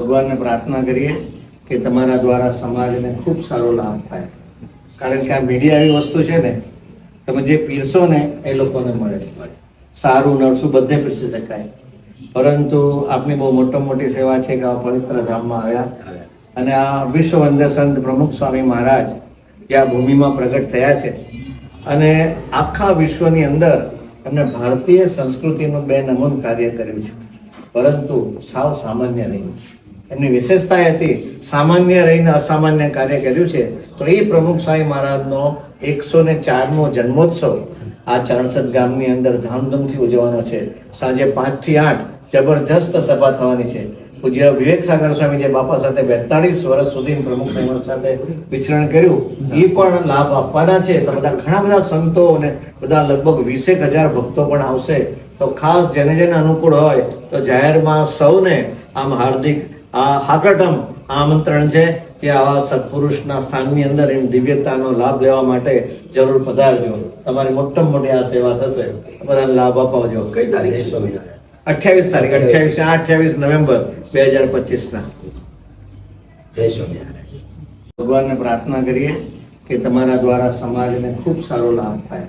ભગવાનને પ્રાર્થના કરીએ કે તમારા દ્વારા સમાજને ખૂબ સારો લાભ થાય, કારણ કે આ મીડિયા એવી વસ્તુ છે ને, તમે જે પીરસો ને એ લોકોને મળે, સારું નરસું બધે પીરસી શકાય, પરંતુ આપની બહુ મોટી સેવા છે કે આ પવિત્ર ધામમાં આવ્યા અને આ વિશ્વ વંદ્ય સંત પ્રમુખ સ્વામી મહારાજ જે આ ભૂમિમાં પ્રગટ થયા છે અને આખા વિશ્વની અંદર એમને ભારતીય સંસ્કૃતિનું બે નમૂન કાર્ય કર્યું છે, પરંતુ સાવ સામાન્ય નહીં. એમની વિશેષતા હતી સામાન્ય રહીને અસામાન્ય કાર્ય કર્યું છે. તો એ પ્રમુખ સ્વામી મહારાજનો 104મો જન્મોત્સવ આ ચાણસદ ગામની અંદર ધામધૂમથી ઉજવવાનો છે. સાંજે 5 થી 8 જબરજસ્ત સભા થવાની છે. પૂજ્ય વિવેક સાગર સ્વામી જે બાપા સાથે 42 વર્ષ સુધી પ્રમુખ સ્વામી સાથે વિચરણ કર્યું, એ પણ લાભ આપવાના છે. તો બધા ઘણા બધા સંતો અને બધા લગભગ 20,000 ભક્તો પણ આવશે. તો ખાસ જેને જેને અનુકૂળ હોય તો જાહેરમાં સૌને આમ હાર્દિક હાકરટમ આમંત્રણ છે કે આવા સત્પુરુષના સ્થાનની અંદર એમ દિવ્યતાનો લાભ લેવા માટે જરૂર પધારજો. તમારી મોટી આ સેવા થશે, બધાને લાભ અપાવજો. કઈ તારીખ? 28 તારીખ, 28 નવેમ્બર 2025 જય સ્વામિનારાયણ. ભગવાનને પ્રાર્થના કરીએ કે તમારા દ્વારા સમાજને ખૂબ સારો લાભ થાય.